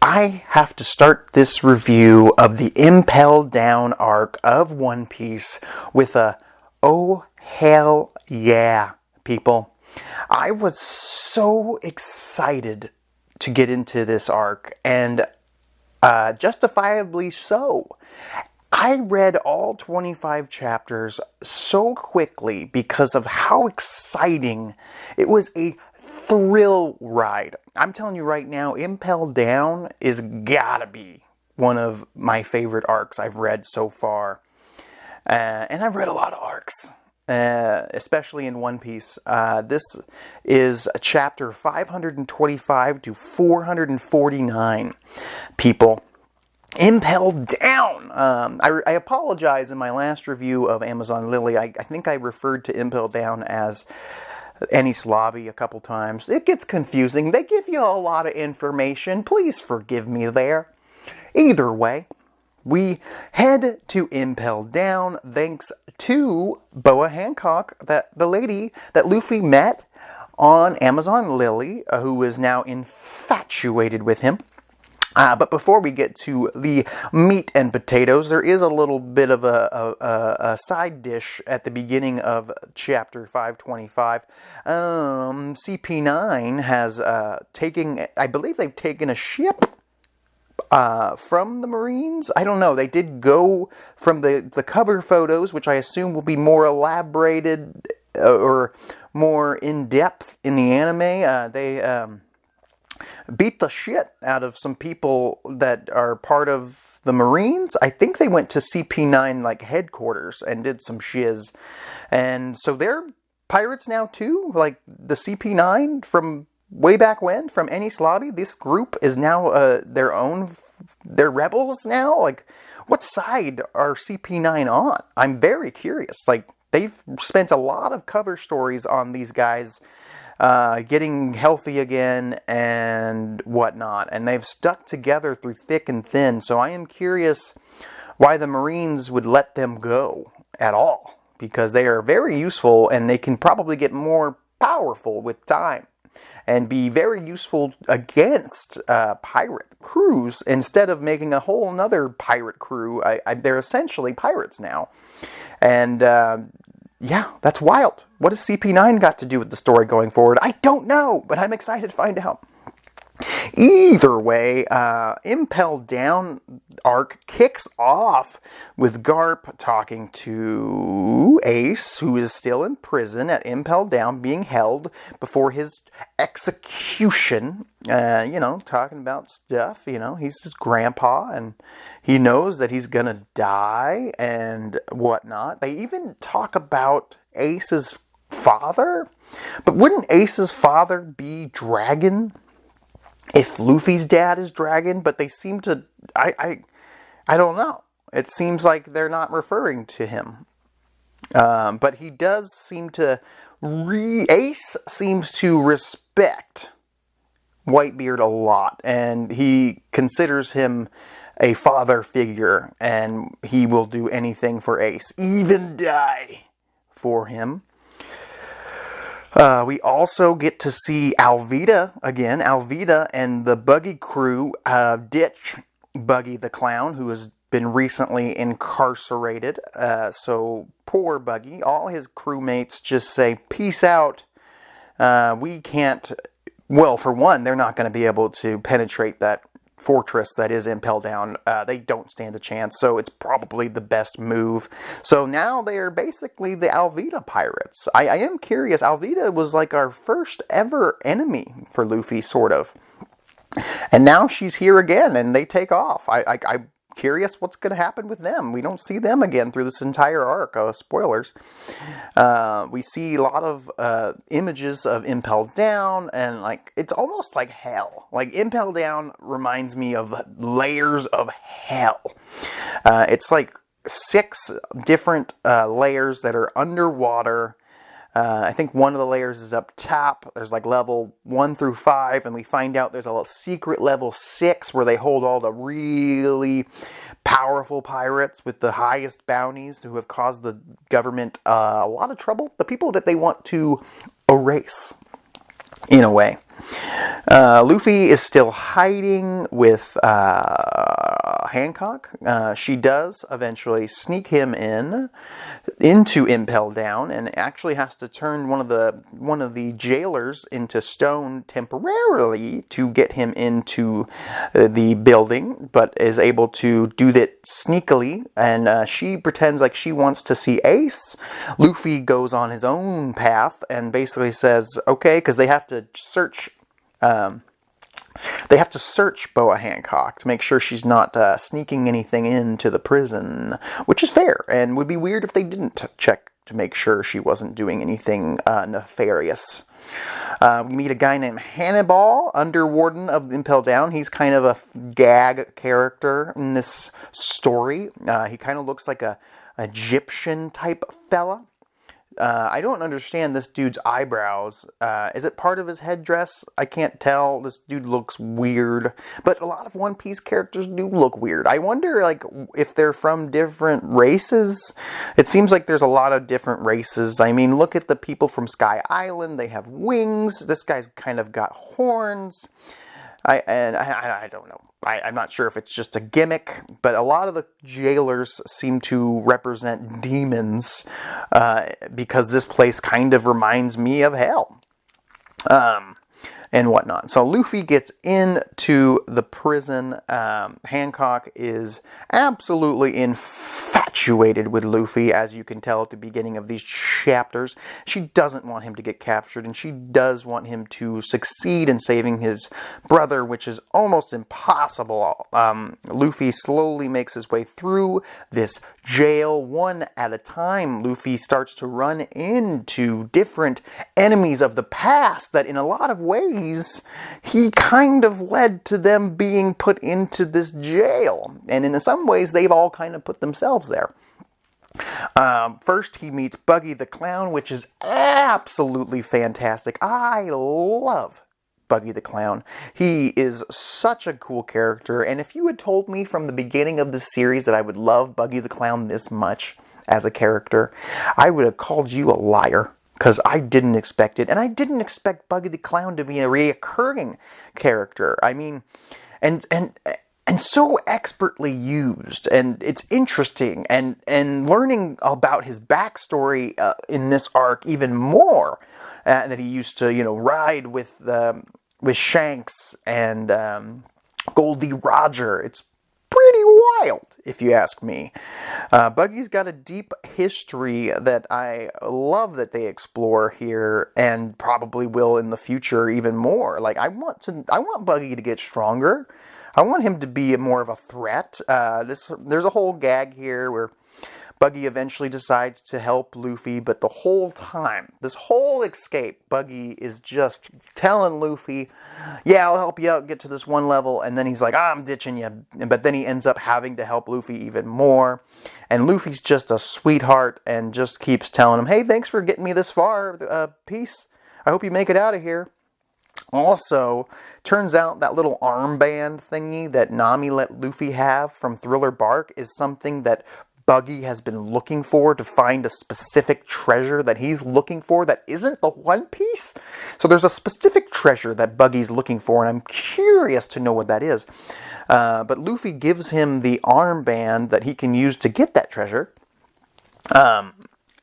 I have to start this review of the Impel Down arc of One Piece with a "oh hell yeah," people. I was so excited to get into this arc, and justifiably so. I read all 25 chapters so quickly because of how exciting. It was a thrill ride. I'm telling you right now, Impel Down is gotta be one of my favorite arcs I've read so far. And I've read a lot of arcs, especially in One Piece. This is chapter 525 to 449, people. Impel Down! I apologize in my last review of Amazon Lily. I think I referred to Impel Down as Enies Lobby a couple times. It gets confusing. They give you a lot of information. Please forgive me there. Either way, we head to Impel Down thanks to Boa Hancock, the lady that Luffy met on Amazon Lily, who is now infatuated with him. But before we get to the meat and potatoes, there is a little bit of a side dish at the beginning of chapter 525. CP9 has I believe they've taken a ship from the Marines. I don't know. They did go from the cover photos, which I assume will be more elaborated or more in-depth in the anime. They beat the shit out of some people that are part of the Marines. I think they went to CP9 headquarters and did some shiz. And so they're pirates now too? Like the CP9 from way back when, from Enies Lobby? This group is now they're rebels now? What side are CP9 on? I'm very curious. They've spent a lot of cover stories on these guys getting healthy again and whatnot, and they've stuck together through thick and thin, so I am curious why the Marines would let them go at all, because they are very useful, and they can probably get more powerful with time, and be very useful against pirate crews, instead of making a whole nother pirate crew. They're essentially pirates now, and yeah, that's wild. What has CP9 got to do with the story going forward? I don't know, but I'm excited to find out. Either way, Impel Down arc kicks off with Garp talking to Ace, who is still in prison at Impel Down, being held before his execution. Talking about stuff. He's his grandpa, and he knows that he's gonna die and whatnot. They even talk about Ace's father, but wouldn't Ace's father be Dragon? If Luffy's dad is Dragon, but they seem to, I don't know. It seems like they're not referring to him. But he does seem to, Ace seems to respect Whitebeard a lot, and he considers him a father figure, and he will do anything for Ace, even die for him. We also get to see Alvida again. Alvida and the Buggy crew ditch Buggy the Clown, who has been recently incarcerated. So poor Buggy. All his crewmates just say, peace out. We can't... Well, for one, they're not going to be able to penetrate that fortress that is Impel Down. They don't stand a chance, so it's probably the best move. So now they are basically the Alvida pirates. I am curious. Alvida was our first ever enemy for Luffy, sort of. And now she's here again, and they take off. I'm curious what's going to happen with them. We don't see them again through this entire arc. Spoilers. We see a lot of images of Impel Down, and it's almost like hell. Impel Down reminds me of layers of hell. It's 6 different layers that are underwater. I think one of the layers is up top. There's level 1 through 5, and we find out there's a secret level 6 where they hold all the really powerful pirates with the highest bounties who have caused the government a lot of trouble. The people that they want to erase. in a way. Luffy is still hiding with Hancock. She does eventually sneak him into Impel Down, and actually has to turn one of the jailers into stone temporarily to get him into the building, but is able to do that sneakily, and she pretends like she wants to see Ace. Luffy goes on his own path and basically says, okay, because they have to search Boa Hancock to make sure she's not sneaking anything into the prison, which is fair, and would be weird if they didn't check to make sure she wasn't doing anything nefarious. We meet a guy named Hannibal, Underwarden of Impel Down. He's kind of a gag character in this story. He kind of looks like a Egyptian type fella. I don't understand this dude's eyebrows. Is it part of his headdress? I can't tell. This dude looks weird. But a lot of One Piece characters do look weird. I wonder, like, if they're from different races. It seems like there's a lot of different races. I mean, look at the people from Sky Island. They have wings. This guy's kind of got horns. I don't know. I'm not sure if it's just a gimmick, but a lot of the jailers seem to represent demons because this place kind of reminds me of hell and whatnot. So Luffy gets into the prison. Hancock is absolutely infatuated with Luffy, as you can tell at the beginning of these chapters. She doesn't want him to get captured, and she does want him to succeed in saving his brother, which is almost impossible. Luffy slowly makes his way through this jail one at a time. Luffy starts to run into different enemies of the past that in a lot of ways he kind of led to them being put into this jail. And in some ways they've all kind of put themselves there. First he meets Buggy the Clown, which is absolutely fantastic. I love Buggy the Clown. He is such a cool character, and if you had told me from the beginning of the series that I would love Buggy the Clown this much as a character, I would have called you a liar, because I didn't expect it, and I didn't expect Buggy the Clown to be a reoccurring character. I mean, and so expertly used, and it's interesting, and learning about his backstory in this arc even more, that he used to, ride with Shanks and Goldie Roger. It's pretty wild, if you ask me. Buggy's got a deep history that I love that they explore here, and probably will in the future even more. Like, I want Buggy to get stronger. I want him to be more of a threat. There's a whole gag here where Buggy eventually decides to help Luffy, but the whole time, this whole escape, Buggy is just telling Luffy, yeah, I'll help you out, get to this one level, and then he's like, I'm ditching you, but then he ends up having to help Luffy even more, and Luffy's just a sweetheart, and just keeps telling him, hey, thanks for getting me this far, peace, I hope you make it out of here. Also, turns out that little armband thingy that Nami let Luffy have from Thriller Bark is something that Buggy has been looking for to find a specific treasure that he's looking for that isn't the One Piece. So there's a specific treasure that Buggy's looking for, and I'm curious to know what that is. But Luffy gives him the armband that he can use to get that treasure.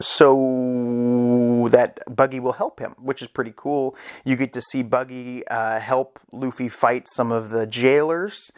So that Buggy will help him, which is pretty cool. You get to see Buggy help Luffy fight some of the jailers,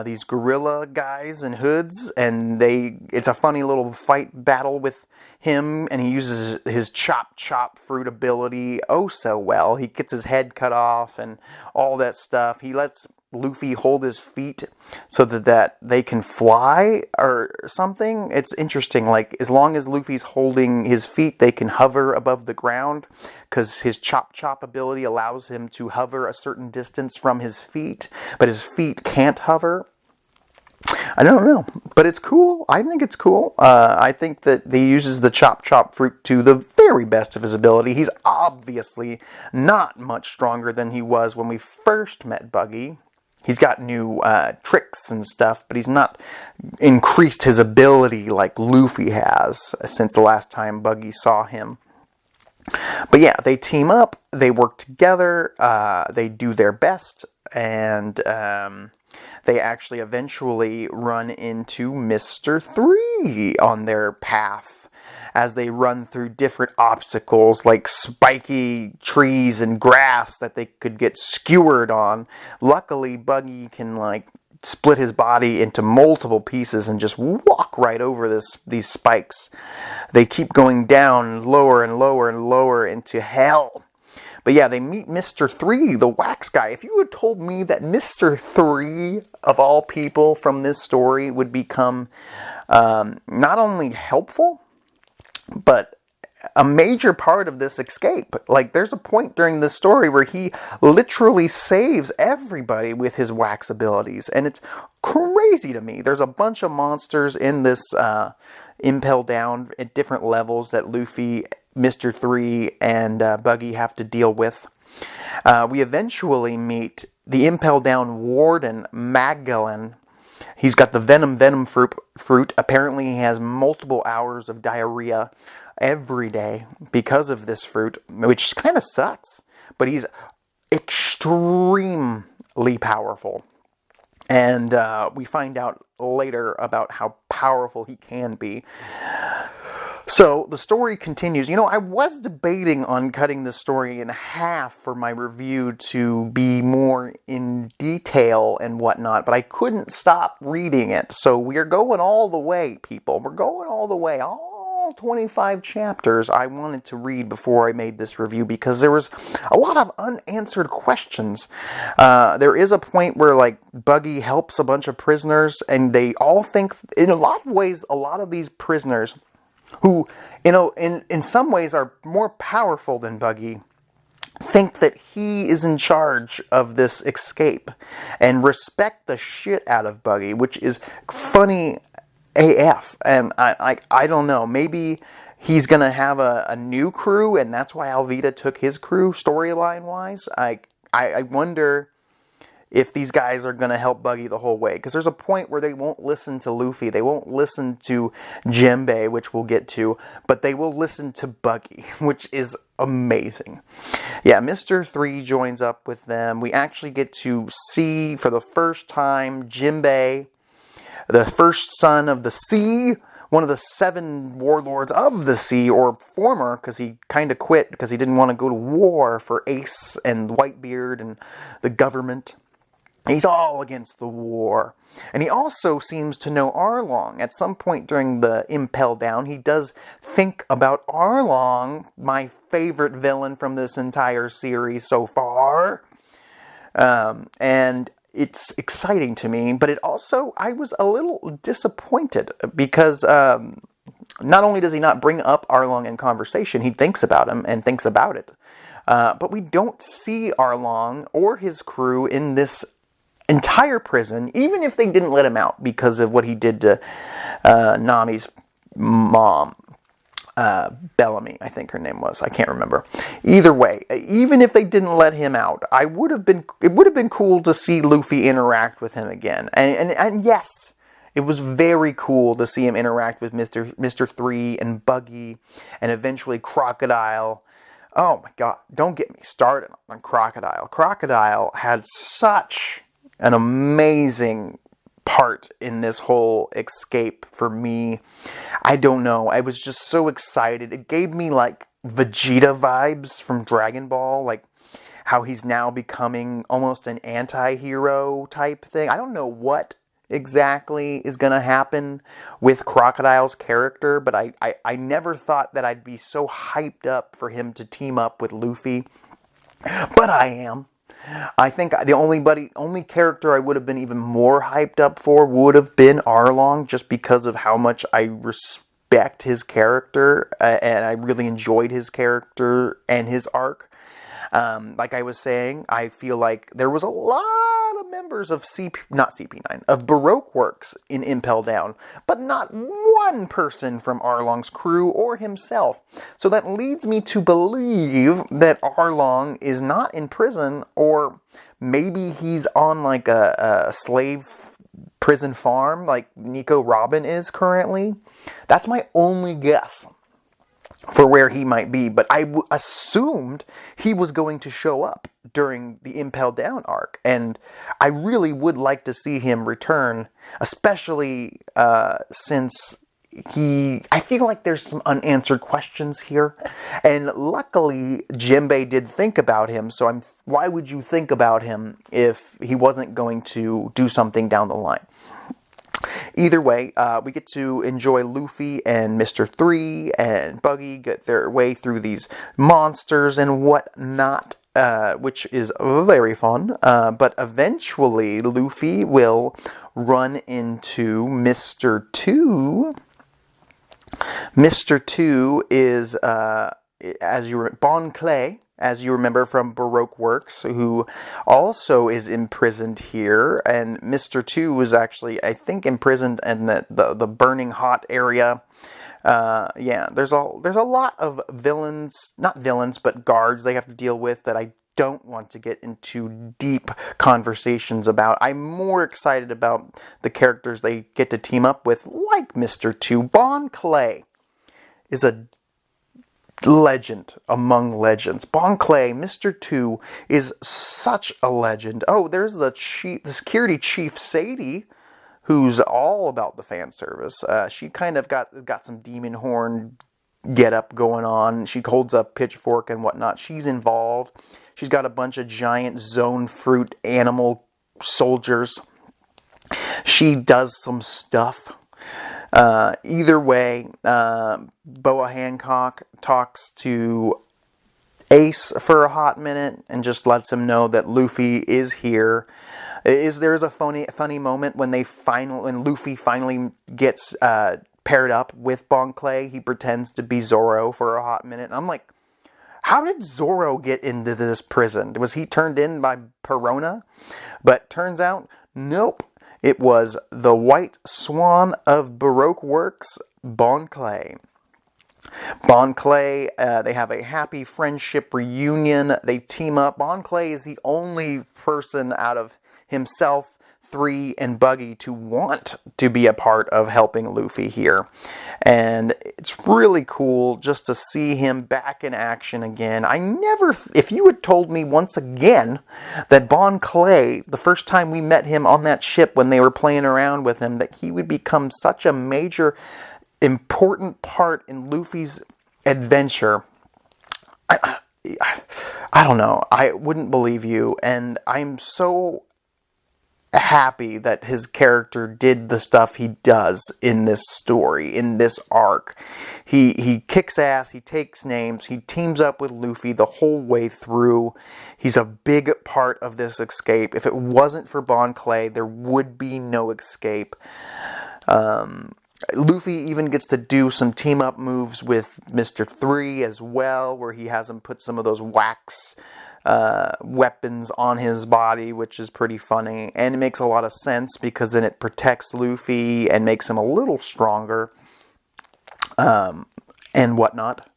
these gorilla guys in hoods, and it's a funny little fight battle with him, and he uses his chop fruit ability oh so well. He gets his head cut off and all that stuff. He lets Luffy hold his feet so that they can fly or something. It's interesting, like, as long as Luffy's holding his feet, they can hover above the ground, because his chop ability allows him to hover a certain distance from his feet, but his feet can't hover. I don't know, but it's cool. I think it's cool. I think that he uses the chop fruit to the very best of his ability. He's obviously not much stronger than he was when we first met Buggy. He's got new tricks and stuff, but he's not increased his ability like Luffy has since the last time Buggy saw him. But yeah, they team up, they work together, they do their best, and they actually eventually run into Mr. 3 on their path as they run through different obstacles like spiky trees and grass that they could get skewered on. Luckily, Buggy can split his body into multiple pieces and just walk right over these spikes. They keep going down lower and lower and lower into hell. But yeah, they meet Mr. 3, the wax guy. If you had told me that Mr. 3, of all people from this story, would become not only helpful, but a major part of this escape. There's a point during this story where he literally saves everybody with his wax abilities, and it's crazy to me. There's a bunch of monsters in this Impel Down at different levels that Luffy, Mr. 3, and Buggy have to deal with. We eventually meet the Impel Down warden, Magellan. He's got the venom fruit. Apparently he has multiple hours of diarrhea every day because of this fruit, which kind of sucks. But he's extremely powerful. And we find out later about how powerful he can be. So the story continues. I was debating on cutting the story in half for my review to be more in detail and whatnot, but I couldn't stop reading it. So we're going all the way, people. We're going all the way. All 25 chapters I wanted to read before I made this review because there was a lot of unanswered questions. There is a point where Buggy helps a bunch of prisoners, and they all think, in a lot of ways, a lot of these prisoners who, in some ways are more powerful than Buggy, think that he is in charge of this escape and respect the shit out of Buggy, which is funny AF. And I don't know, maybe he's gonna have a new crew, and that's why Alvida took his crew storyline wise. I wonder if these guys are going to help Buggy the whole way. Because there's a point where they won't listen to Luffy. They won't listen to Jinbei, which we'll get to. But they will listen to Buggy, which is amazing. Yeah, Mr. 3 joins up with them. We actually get to see, for the first time, Jinbei, the first son of the sea, one of the 7 warlords of the sea, or former, because he kind of quit because he didn't want to go to war for Ace and Whitebeard and the government. He's all against the war. And he also seems to know Arlong. At some point during the Impel Down, he does think about Arlong, my favorite villain from this entire series so far. And it's exciting to me, but I was a little disappointed because not only does he not bring up Arlong in conversation, he thinks about him and thinks about it. But we don't see Arlong or his crew in this entire prison, even if they didn't let him out because of what he did to Nami's mom. Bellamy, I think her name was. I can't remember. Either way, even if they didn't let him out, it would have been cool to see Luffy interact with him again. And yes, it was very cool to see him interact with Mr. 3 and Buggy and eventually Crocodile. Oh my god, don't get me started on Crocodile. Crocodile had such an amazing part in this whole escape for me. I don't know. I was just so excited. It gave me Vegeta vibes from Dragon Ball, how he's now becoming almost an anti-hero type thing. I don't know what exactly is going to happen with Crocodile's character, but I never thought that I'd be so hyped up for him to team up with Luffy. But I am. I think the only character I would have been even more hyped up for would have been Arlong, just because of how much I respect his character, and I really enjoyed his character and his arc. Like I was saying, I feel like there was a lot of members of of Baroque Works in Impel Down, but not one person from Arlong's crew or himself. So that leads me to believe that Arlong is not in prison, or maybe he's on a slave prison farm like Nico Robin is currently. That's my only guess. for where he might be, but I assumed he was going to show up during the Impel Down arc, and I really would like to see him return, especially since I feel like there's some unanswered questions here, and luckily Jinbei did think about him, so why would you think about him if he wasn't going to do something down the line? Either way, we get to enjoy Luffy and Mr. 3 and Buggy get their way through these monsters and whatnot, which is very fun. But eventually, Luffy will run into Mr. 2. Mr. 2 is, Bon Clay, as you remember from Baroque Works, who also is imprisoned here. And Mr. 2 was actually, I think, imprisoned in the burning hot area. Yeah, there's a lot of villains, not villains, but guards they have to deal with that I don't want to get into deep conversations about. I'm more excited about the characters they get to team up with, like Mr. 2. Bon Clay is a legend among legends. Bon Clay, Mr. 2, is such a legend. Oh, there's the security chief, Sadie, who's all about the fan service. She kind of got some demon horn get up going on. She holds a pitchfork and whatnot. She's involved. She's got a bunch of giant zone fruit animal soldiers. She does some stuff. Either way, Boa Hancock talks to Ace for a hot minute and just lets him know that Luffy is here. There's a funny moment when Luffy finally gets paired up with Bon Clay. He pretends to be Zoro for a hot minute, and I'm like, how did Zoro get into this prison? Was he turned in by Perona? But turns out, nope. It was the White Swan of Baroque Works, Bon Clay. Bon Clay, they have a happy friendship reunion. They team up. Bon Clay is the only person out of himself, 3, and Buggy to want to be a part of helping Luffy here. And it's really cool just to see him back in action again. If you had told me once again that Bon Clay, the first time we met him on that ship when they were playing around with him, that he would become such a major, important part in Luffy's adventure, I don't know. I wouldn't believe you, and I'm so happy that his character did the stuff he does in this story, in this arc. He kicks ass, he takes names, he teams up with Luffy the whole way through. He's a big part of this escape. If it wasn't for Bon Clay, there would be no escape. Luffy even gets to do some team-up moves with Mr. 3 as well, where he has him put some of those wax weapons on his body, which is pretty funny, and it makes a lot of sense because then it protects Luffy and makes him a little stronger, and whatnot.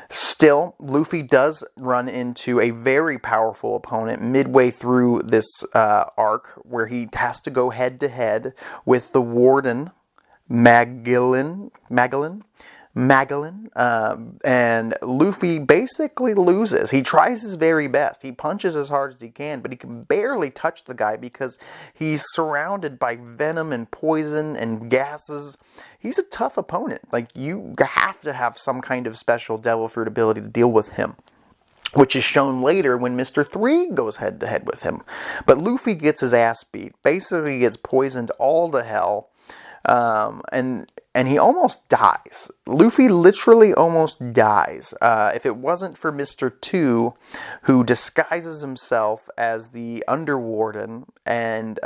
Still, Luffy does run into a very powerful opponent midway through this arc, where he has to go head-to-head with the Warden, Magellan, and Luffy basically loses. He tries his very best. He punches as hard as he can, but he can barely touch the guy because he's surrounded by venom and poison and gases. He's a tough opponent. Like, you have to have some kind of special devil fruit ability to deal with him, which is shown later when Mr. 3 goes head-to-head with him. But Luffy gets his ass beat. Basically gets poisoned all to hell. And he almost dies. Luffy literally almost dies. If it wasn't for Mr. 2, who disguises himself as the Underwarden and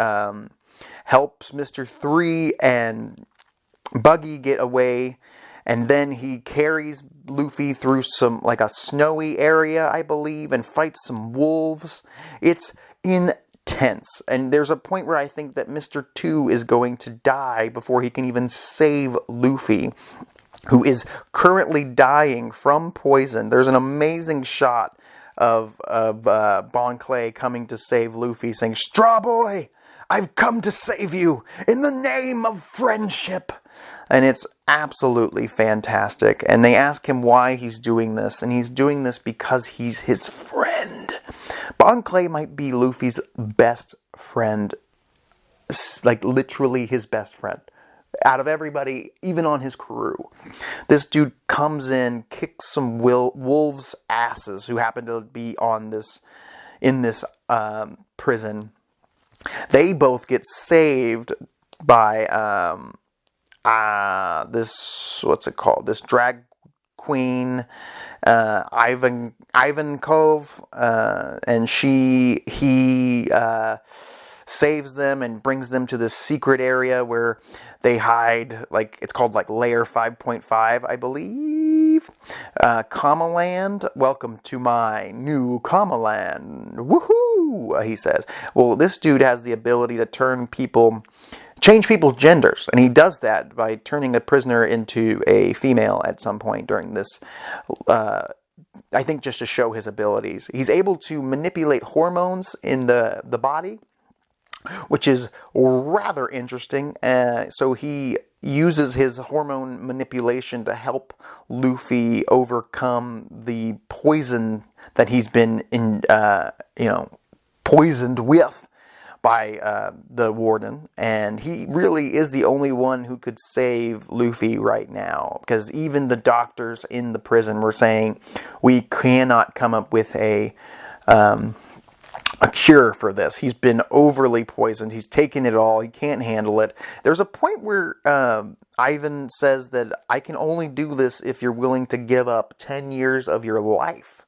helps Mr. 3 and Buggy get away, and then he carries Luffy through a snowy area, I believe, and fights some wolves. It's intense. And there's a point where I think that Mr. 2 is going to die before he can even save Luffy, who is currently dying from poison. There's an amazing shot of Bon Clay coming to save Luffy, saying, "Straw Boy, I've come to save you in the name of friendship. And it's absolutely fantastic. And they ask him why he's doing this. And he's doing this because he's his friend. Bon Clay might be Luffy's best friend. Like, literally his best friend. Out of everybody, even on his crew. This dude comes in, kicks some wolves' asses who happen to be in this prison. They both get saved by this, what's it called? This drag queen, Ivankov, and he saves them and brings them to this secret area where they hide, like, it's called like Layer 5.5, I believe. Comma Land, welcome to my new Comma Land. Woohoo, he says. Well, this dude has the ability to change people's genders, and he does that by turning a prisoner into a female at some point during this, I think just to show his abilities. He's able to manipulate hormones in the body, which is rather interesting. So he uses his hormone manipulation to help Luffy overcome the poison that he's been poisoned with by the warden, and he really is the only one who could save Luffy right now, because even the doctors in the prison were saying, we cannot come up with a cure for this. He's been overly poisoned. He's taken it all. He can't handle it. There's a point where Ivan says that I can only do this if you're willing to give up 10 years of your life.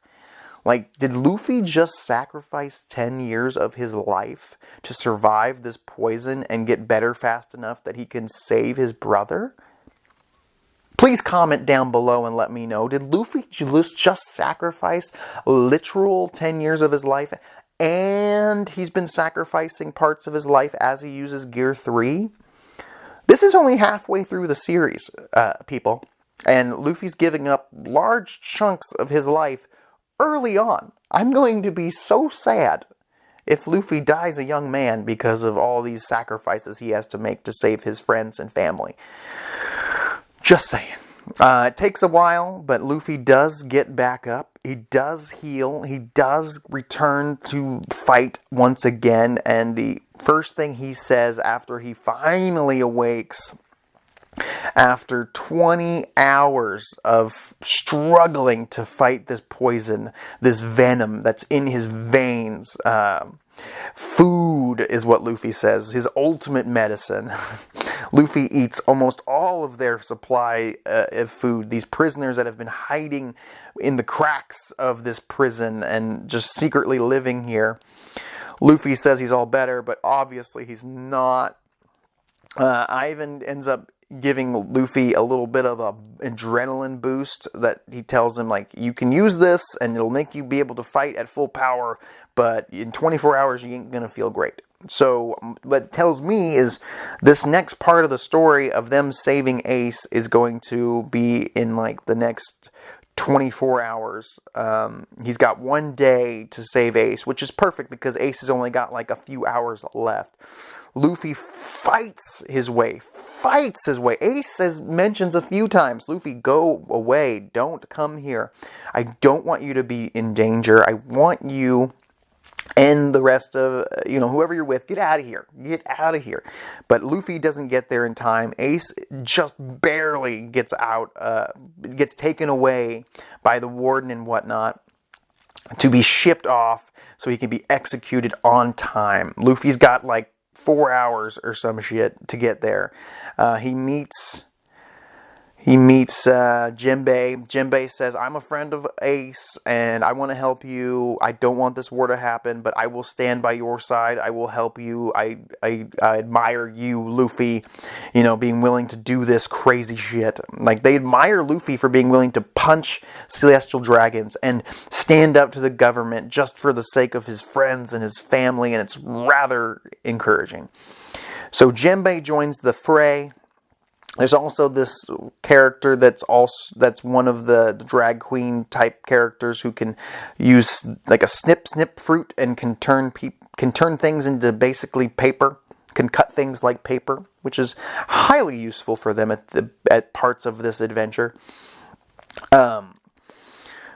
Like, did Luffy just sacrifice 10 years of his life to survive this poison and get better fast enough that he can save his brother? Please comment down below and let me know. Did Luffy just sacrifice literal 10 years of his life, and he's been sacrificing parts of his life as he uses Gear 3? This is only halfway through the series, people. And Luffy's giving up large chunks of his life early on. I'm going to be so sad if Luffy dies a young man because of all these sacrifices he has to make to save his friends and family. Just saying. It takes a while, but Luffy does get back up. He does heal. He does return to fight once again. And the first thing he says after he finally awakes, after 20 hours of struggling to fight this poison, this venom that's in his veins, food is what Luffy says, his ultimate medicine. Luffy eats almost all of their supply of food. These prisoners that have been hiding in the cracks of this prison and just secretly living here. Luffy says he's all better, but obviously he's not. Ivan ends up giving Luffy a little bit of a adrenaline boost that he tells him, like, you can use this and it'll make you be able to fight at full power, but in 24 hours you ain't gonna feel great. So what it tells me is this next part of the story of them saving Ace is going to be in like the next 24 hours. He's got one day to save Ace, which is perfect because Ace has only got like a few hours left. Luffy fights his way. Ace mentions a few times, Luffy, go away. Don't come here. I don't want you to be in danger. I want you and the rest of, whoever you're with, get out of here. Get out of here. But Luffy doesn't get there in time. Ace just barely gets out, gets taken away by the warden and whatnot to be shipped off so he can be executed on time. Luffy's got like 4 hours or some shit to get there. He meets Jinbei. Jinbei says, I'm a friend of Ace, and I want to help you. I don't want this war to happen, but I will stand by your side. I will help you. I admire you, Luffy, being willing to do this crazy shit. Like, they admire Luffy for being willing to punch celestial dragons and stand up to the government just for the sake of his friends and his family, and it's rather encouraging. So Jinbei joins the fray. There's also this character that's one of the drag queen type characters who can use like a snip fruit and can turn things into basically paper. can cut things like paper, which is highly useful for them at parts of this adventure.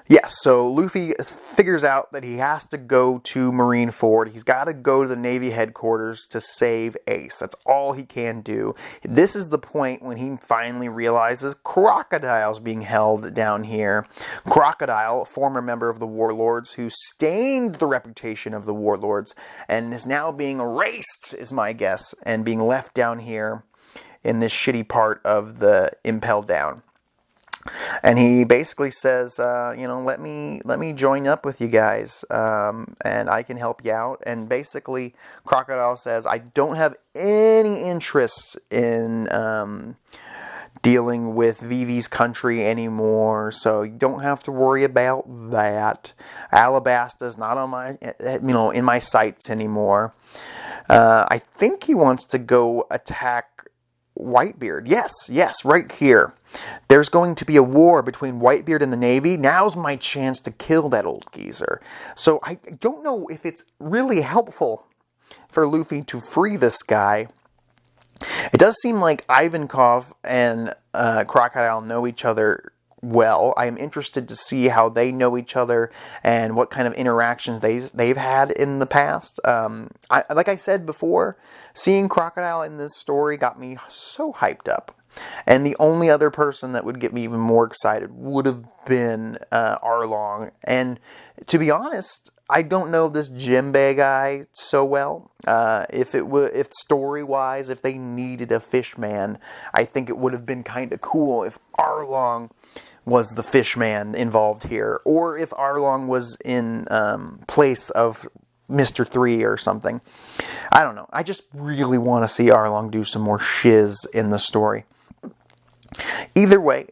Yes, so Luffy figures out that he has to go to Marineford. He's got to go to the Navy headquarters to save Ace. That's all he can do. This is the point when he finally realizes Crocodile's being held down here. Crocodile, a former member of the Warlords who stained the reputation of the Warlords and is now being erased, is my guess, and being left down here in this shitty part of the Impel Down. And he basically says, let me join up with you guys, and I can help you out. And basically, Crocodile says, I don't have any interest in dealing with Vivi's country anymore, so you don't have to worry about that. Alabasta's not on my, in my sights anymore. I think he wants to go attack Whitebeard. Yes, right here. There's going to be a war between Whitebeard and the Navy. Now's my chance to kill that old geezer. So I don't know if it's really helpful for Luffy to free this guy. It does seem like Ivankov and Crocodile know each other well. I am interested to see how they know each other and what kind of interactions they've had in the past. Like I said before, seeing Crocodile in this story got me so hyped up. And the only other person that would get me even more excited would have been Arlong. And to be honest, I don't know this Jinbei guy so well. If story-wise, if they needed a fishman, I think it would have been kind of cool if Arlong was the fishman involved here, or if Arlong was in place of Mr. 3 or something. I don't know. I just really want to see Arlong do some more shiz in the story. Either way,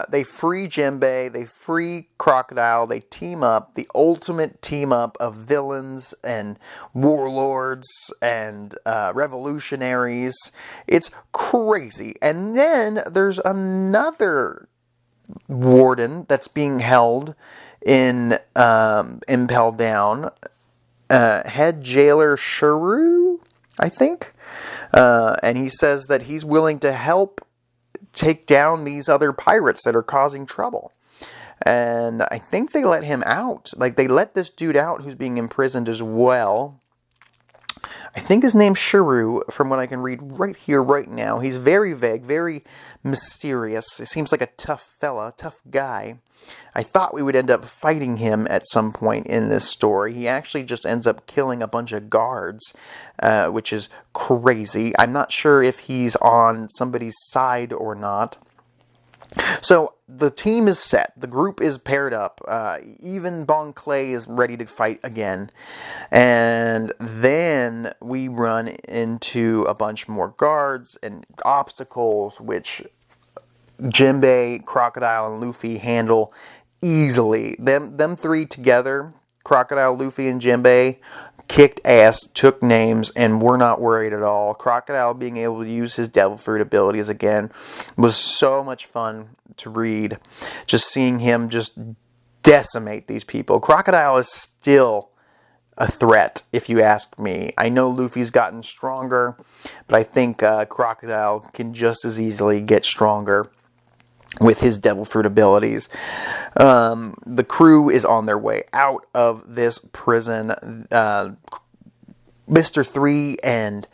they free Jinbei, they free Crocodile, they team up, the ultimate team up of villains and warlords and revolutionaries. It's crazy. And then there's another warden that's being held in Impel Down. Head jailer Shrew, I think. And he says that he's willing to help take down these other pirates that are causing trouble. And I think they let him out. Like, they let this dude out who's being imprisoned as well. I think his name's Shrew, from what I can read right here, right now. He's very vague, very mysterious. He seems like a tough fella, tough guy. I thought we would end up fighting him at some point in this story. He actually just ends up killing a bunch of guards, which is crazy. I'm not sure if he's on somebody's side or not. So, the team is set. The group is paired up. Even Bon Clay is ready to fight again. And then we run into a bunch more guards and obstacles, which Jinbei, Crocodile, and Luffy handle easily. Them three together, Crocodile, Luffy, and Jinbei, kicked ass, took names, and we're not worried at all. Crocodile being able to use his devil fruit abilities again was so much fun to read. Just seeing him just decimate these people. Crocodile is still a threat, if you ask me. I know Luffy's gotten stronger, but I think Crocodile can just as easily get stronger with his devil fruit abilities. The crew is on their way out of this prison. Mr. 3 and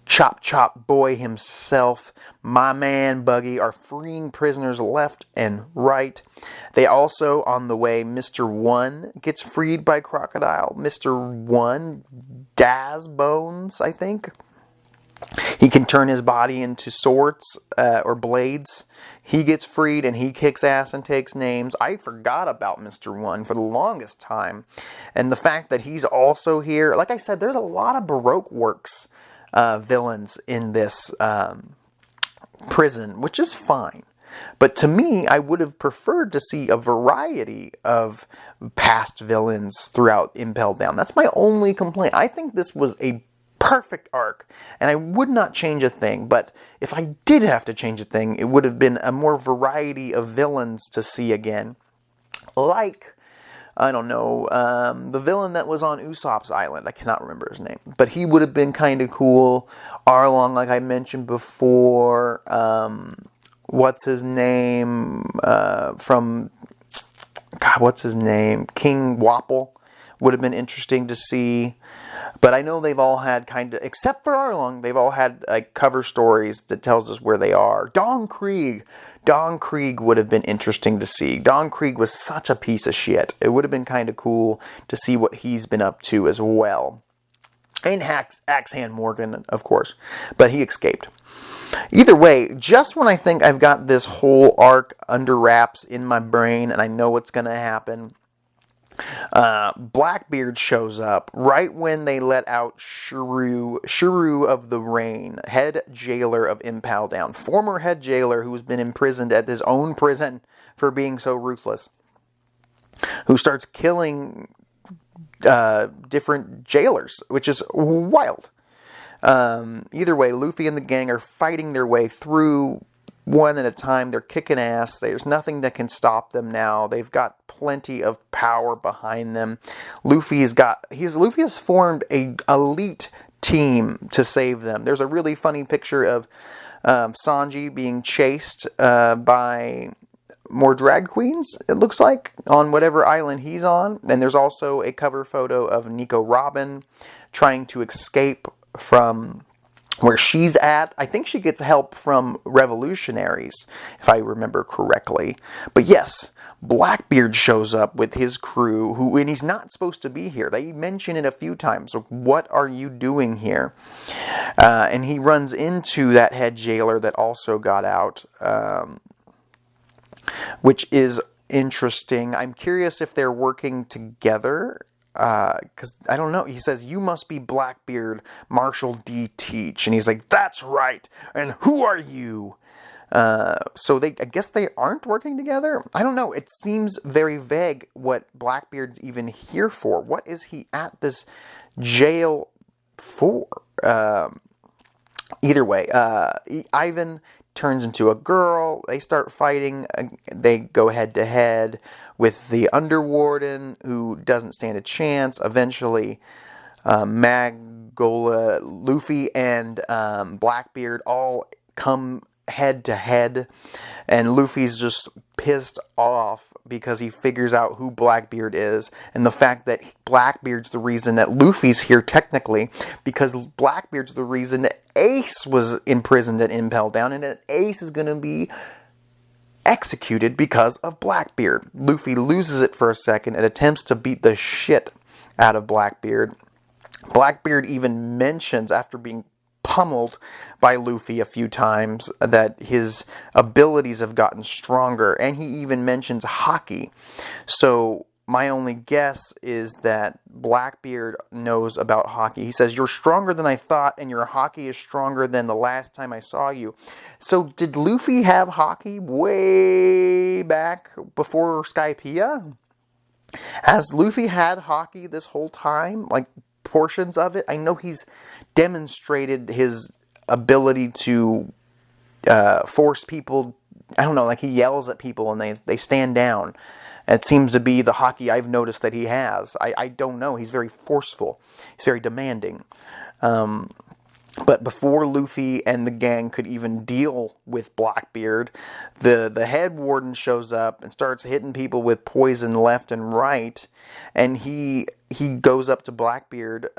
Chop Boy himself, my man Buggy, are freeing prisoners left and right. They also, on the way, Mr. 1 gets freed by Crocodile. Mr. 1, Daz Bones, I think. He can turn his body into swords or blades. He gets freed and he kicks ass and takes names. I forgot about Mr. 1 for the longest time. And the fact that he's also here, like I said, there's a lot of Baroque works villains in this prison, which is fine. But to me, I would have preferred to see a variety of past villains throughout Impel Down. That's my only complaint. I think this was a perfect arc, and I would not change a thing, but if I did have to change a thing, it would have been a more variety of villains to see again. Like I don't know, the villain that was on Usopp's island. I cannot remember his name. But he would have been kind of cool. Arlong, like I mentioned before. What's his name? What's his name? King Wapple would have been interesting to see. But I know they've all had kind of, except for Arlong, they've all had like cover stories that tells us where they are. Don Krieg would have been interesting to see. Don Krieg was such a piece of shit. It would have been kind of cool to see what he's been up to as well. And Axe Hand Morgan, of course. But he escaped. Either way, just when I think I've got this whole arc under wraps in my brain and I know what's going to happen, Blackbeard shows up right when they let out Shrew of the Rain, head jailer of Impel Down, former head jailer who's been imprisoned at his own prison for being so ruthless, who starts killing different jailers, which is wild. Either way, Luffy and the gang are fighting their way through one at a time. They're kicking ass. There's nothing that can stop them now. They've got plenty of power behind them. Luffy has formed a elite team to save them. There's a really funny picture of Sanji being chased by more drag queens, it looks like, on whatever island he's on. And there's also a cover photo of Nico Robin trying to escape from where she's at. I think she gets help from revolutionaries, if I remember correctly. But yes, Blackbeard shows up with his crew, and he's not supposed to be here. They mention it a few times. So what are you doing here? And he runs into that head jailer that also got out, which is interesting. I'm curious if they're working together. Because I don't know. He says, "You must be Blackbeard, Marshal D. Teach." And he's like, "That's right. And who are you?" So I guess they aren't working together? I don't know. It seems very vague what Blackbeard's even here for. What is he at this jail for? Either way, Ivan turns into a girl. They start fighting. They go head to head with the Underwarden, who doesn't stand a chance. Eventually, Magola, Luffy, and Blackbeard all come head to head, and Luffy's just pissed off because he figures out who Blackbeard is, and the fact that Blackbeard's the reason that Luffy's here technically, because Blackbeard's the reason that Ace was imprisoned at Impel Down, and that Ace is going to be executed because of Blackbeard. Luffy loses it for a second and attempts to beat the shit out of Blackbeard. Blackbeard even mentions, after being pummeled by Luffy a few times, that his abilities have gotten stronger, and he even mentions hockey. So my only guess is that Blackbeard knows about hockey. He says, "You're stronger than I thought, and your hockey is stronger than the last time I saw you." So did Luffy have hockey way back before Skypiea? Has Luffy had hockey this whole time? Like, portions of it? I know he's demonstrated his ability to force people. I don't know, like he yells at people and they stand down. It seems to be the hockey I've noticed that he has. I don't know. He's very forceful. He's very demanding. But before Luffy and the gang could even deal with Blackbeard, the head warden shows up and starts hitting people with poison left and right. And he goes up to Blackbeard.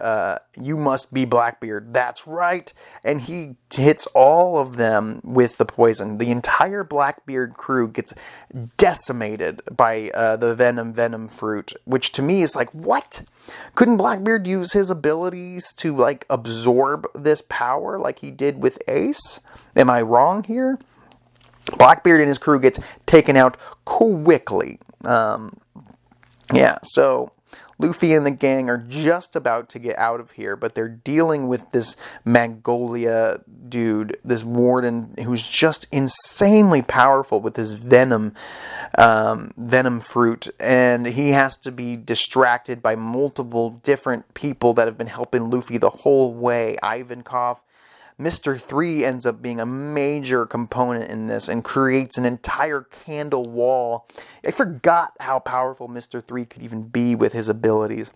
"You must be Blackbeard." "That's right." And he hits all of them with the poison. The entire Blackbeard crew gets decimated by the venom fruit, which to me is like, what? Couldn't Blackbeard use his abilities to, like, absorb this power like he did with Ace? Am I wrong here? Blackbeard and his crew gets taken out quickly. So Luffy and the gang are just about to get out of here, but they're dealing with this Magnolia dude, this warden, who's just insanely powerful with his venom fruit, and he has to be distracted by multiple different people that have been helping Luffy the whole way. Ivankov, Mr. 3 ends up being a major component in this and creates an entire candle wall. I forgot how powerful Mr. 3 could even be with his abilities.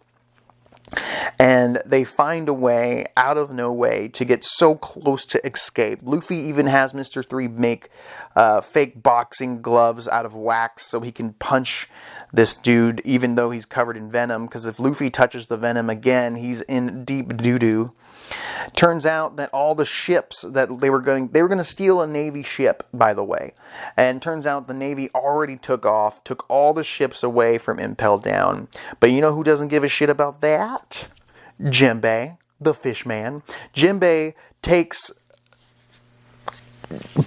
And they find a way out of no way to get so close to escape. Luffy even has Mr. 3 make fake boxing gloves out of wax so he can punch this dude even though he's covered in venom, because if Luffy touches the venom again, he's in deep doo-doo. Turns out that all the ships that they were going to steal a Navy ship, by the way. And turns out the Navy already took all the ships away from Impel Down. But you know who doesn't give a shit about that? Jinbei, the fish man. Jinbei takes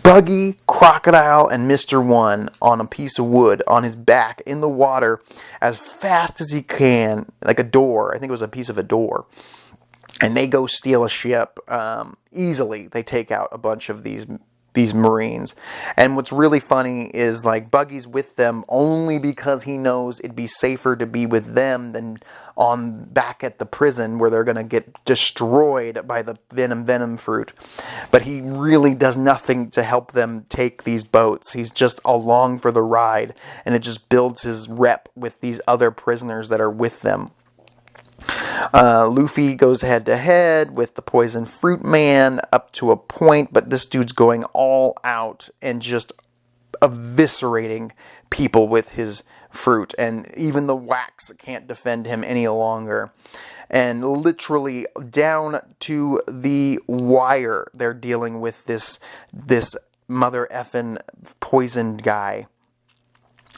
Buggy, Crocodile, and Mr. 1 on a piece of wood on his back in the water as fast as he can, like a door. I think it was a piece of a door. And they go steal a ship easily. They take out a bunch of these Marines. And what's really funny is, like, Buggy's with them only because he knows it'd be safer to be with them than back at the prison where they're going to get destroyed by the venom fruit. But he really does nothing to help them take these boats. He's just along for the ride. And it just builds his rep with these other prisoners that are with them. Luffy goes head-to-head with the Poison Fruit Man up to a point, but this dude's going all out and just eviscerating people with his fruit, and even the wax can't defend him any longer. And literally down to the wire, they're dealing with this mother effing poisoned guy.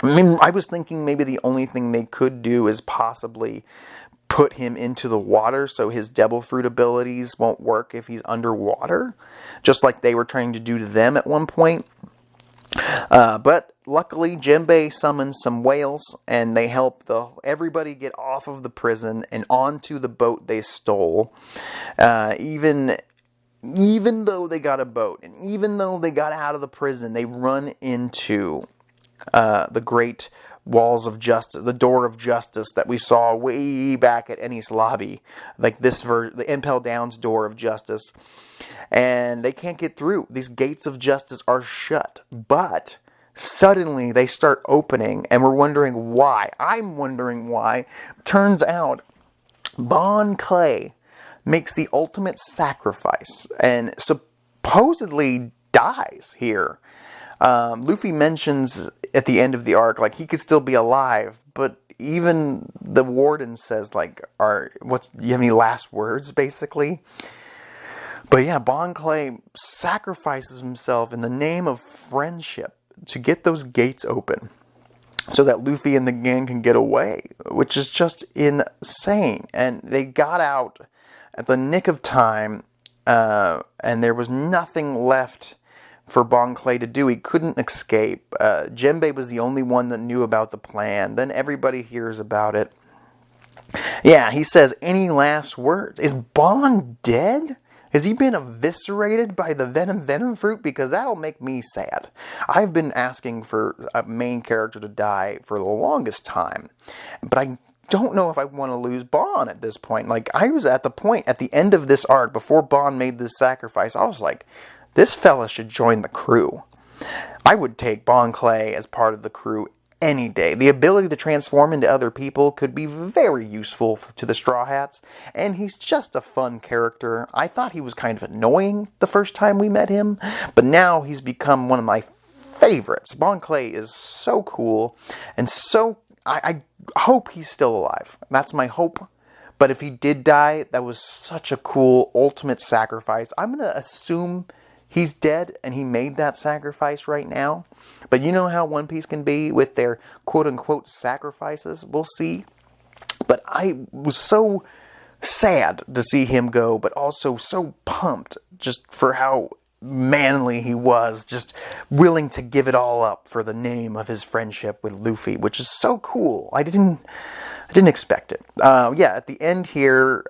I mean, I was thinking maybe the only thing they could do is possibly put him into the water so his devil fruit abilities won't work if he's underwater, just like they were trying to do to them at one point. But luckily, Jinbei summons some whales, and they help everybody get off of the prison and onto the boat they stole. Even though they got a boat, and even though they got out of the prison, they run into the great walls of justice, the door of justice that we saw way back at Enies Lobby, like this the Impel Down's door of justice, and they can't get through. These gates of justice are shut, but suddenly they start opening, and we're wondering why. I'm wondering why. Turns out, Clay makes the ultimate sacrifice, and supposedly dies here. Luffy mentions at the end of the arc, like, he could still be alive, but even the warden says, like, you have any last words, basically? But yeah, Clay sacrifices himself in the name of friendship to get those gates open so that Luffy and the gang can get away, which is just insane. And they got out at the nick of time, and there was nothing left for Clay to do. He couldn't escape. Jinbei was the only one that knew about the plan. Then everybody hears about it. Yeah, he says, any last words? Is dead? Has he been eviscerated by the venom fruit? Because that'll make me sad. I've been asking for a main character to die for the longest time, but I don't know if I want to lose at this point. Like, I was at the point at the end of this arc, before made this sacrifice, I was like, this fella should join the crew. I would take Clay as part of the crew any day. The ability to transform into other people could be very useful to the Straw Hats, and he's just a fun character. I thought he was kind of annoying the first time we met him, but now he's become one of my favorites. Clay is so cool, and I hope he's still alive. That's my hope. But if he did die, that was such a cool ultimate sacrifice. I'm going to assume he's dead, and he made that sacrifice right now. But you know how One Piece can be with their quote-unquote sacrifices? We'll see. But I was so sad to see him go, but also so pumped just for how manly he was, just willing to give it all up for the name of his friendship with Luffy, which is so cool. I didn't expect it. Yeah, at the end here,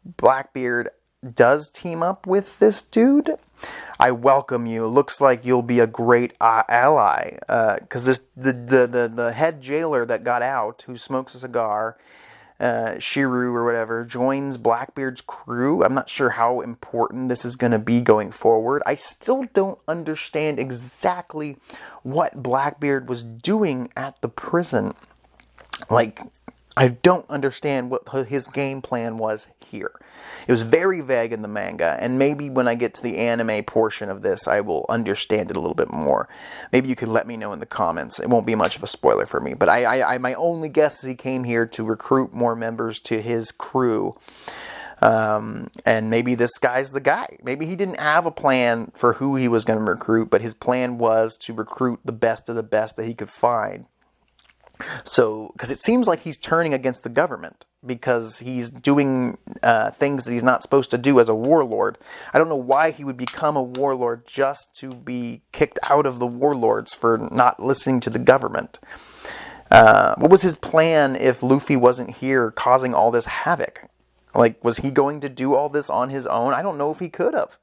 Blackbeard does team up with this dude. I welcome you. Looks like you'll be a great ally. Because the head jailer that got out, who smokes a cigar, Shiru or whatever, joins Blackbeard's crew. I'm not sure how important this is going to be going forward. I still don't understand exactly what Blackbeard was doing at the prison. Like, I don't understand what his game plan was here. It was very vague in the manga, and maybe when I get to the anime portion of this, I will understand it a little bit more. Maybe you could let me know in the comments. It won't be much of a spoiler for me, but my only guess is he came here to recruit more members to his crew. And maybe this guy's the guy. Maybe he didn't have a plan for who he was going to recruit, but his plan was to recruit the best of the best that he could find. So, because it seems like he's turning against the government, because he's doing things that he's not supposed to do as a warlord. I don't know why he would become a warlord just to be kicked out of the warlords for not listening to the government. What was his plan if Luffy wasn't here causing all this havoc? Like, was he going to do all this on his own? I don't know if he could have.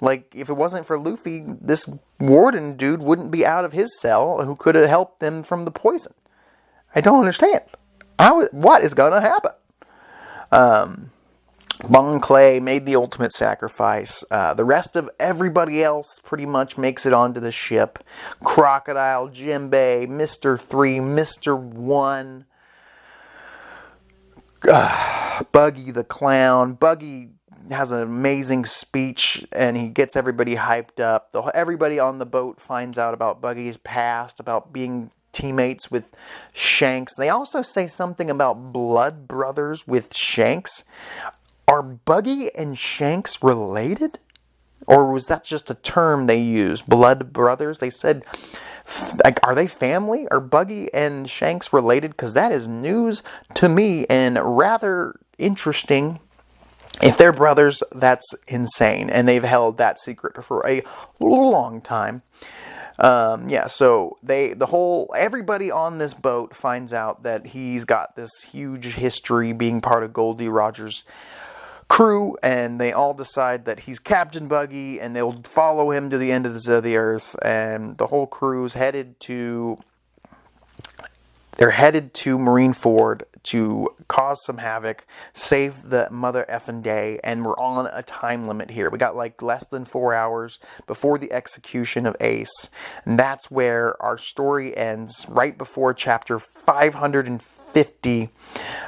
Like, if it wasn't for Luffy, this warden dude wouldn't be out of his cell, who could have helped them from the poison. I don't understand. What is going to happen? Bon Clay made the ultimate sacrifice. The rest of everybody else pretty much makes it onto the ship. Crocodile, Jinbei, Mr. 3, Mr. 1, Buggy the Clown. Buggy has an amazing speech, and he gets everybody hyped up. Everybody on the boat finds out about Buggy's past, about being teammates with Shanks. They also say something about blood brothers with Shanks. Are Buggy and Shanks related? Or was that just a term they used? Blood brothers? They said, like, are they family? Are Buggy and Shanks related? Because that is news to me and rather interesting. If they're brothers, that's insane. And they've held that secret for a long time. So everybody on this boat finds out that he's got this huge history being part of Goldie Roger's crew, and they all decide that he's Captain Buggy, and they'll follow him to the end of the earth, and the whole crew's headed to Marineford to cause some havoc, save the mother effing day, and we're on a time limit here. We got like less than 4 hours before the execution of Ace, and that's where our story ends, right before chapter 550.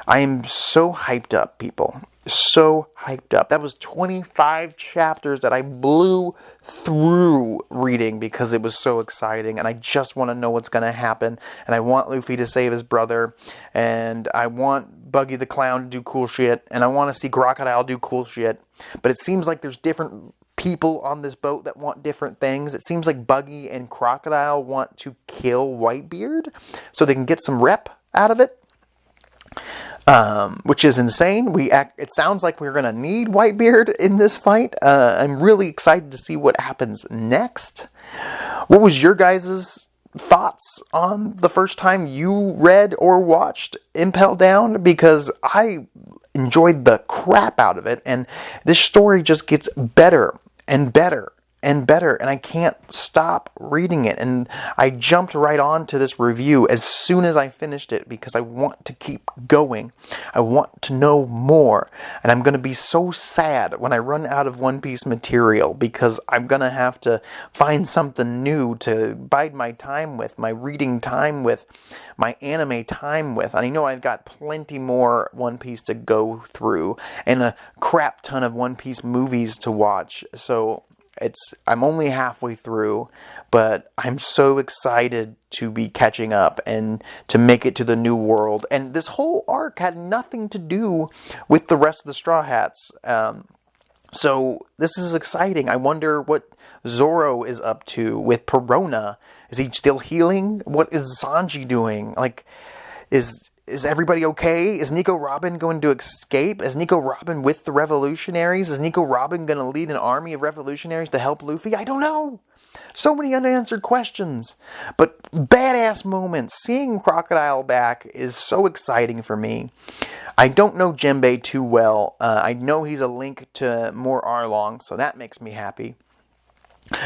I am so hyped up, people. So hyped up. That was 25 chapters that I blew through reading because it was so exciting, and I just want to know what's going to happen, and I want Luffy to save his brother, and I want Buggy the Clown to do cool shit, and I want to see Crocodile do cool shit, but it seems like there's different people on this boat that want different things. It seems like Buggy and Crocodile want to kill Whitebeard so they can get some rep out of it. Which is insane. It sounds like we're going to need Whitebeard in this fight. I'm really excited to see what happens next. What was your guys' thoughts on the first time you read or watched Impel Down? Because I enjoyed the crap out of it, and this story just gets better and better and better, and I can't stop reading it. And I jumped right on to this review as soon as I finished it because I want to keep going. I want to know more, and I'm going to be so sad when I run out of One Piece material because I'm going to have to find something new to bide my time with, my reading time with, my anime time with. And I know I've got plenty more One Piece to go through and a crap ton of One Piece movies to watch. So I'm only halfway through, but I'm so excited to be catching up and to make it to the new world. And this whole arc had nothing to do with the rest of the Straw Hats. So this is exciting. I wonder what Zoro is up to with Perona. Is he still healing? What is Sanji doing? Like, is everybody okay? Is Nico Robin going to escape? Is Nico Robin with the revolutionaries? Is Nico Robin going to lead an army of revolutionaries to help Luffy? I don't know. So many unanswered questions. But badass moments. Seeing Crocodile back is so exciting for me. I don't know Jinbei too well. I know he's a link to more Arlong, so that makes me happy.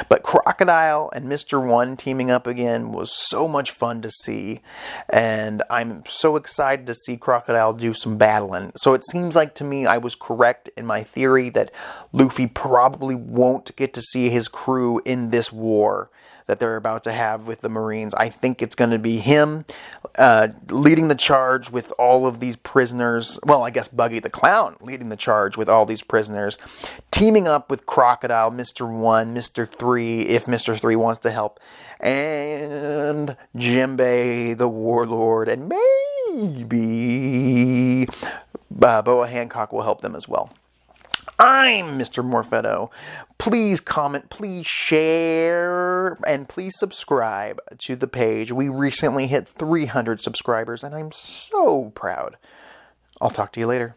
But Crocodile and Mr. One teaming up again was so much fun to see. And I'm so excited to see Crocodile do some battling. So it seems like to me I was correct in my theory that Luffy probably won't get to see his crew in this war that they're about to have with the Marines. I think it's going to be him leading the charge with all of these prisoners. Well, I guess Buggy the Clown leading the charge with all these prisoners. Teaming up with Crocodile, Mr. 1, Mr. 3, if Mr. 3 wants to help. And Jimbei the Warlord. And maybe Boa Hancock will help them as well. I'm Mr. Morfetto. Please comment, please share, and please subscribe to the page. We recently hit 300 subscribers, and I'm so proud. I'll talk to you later.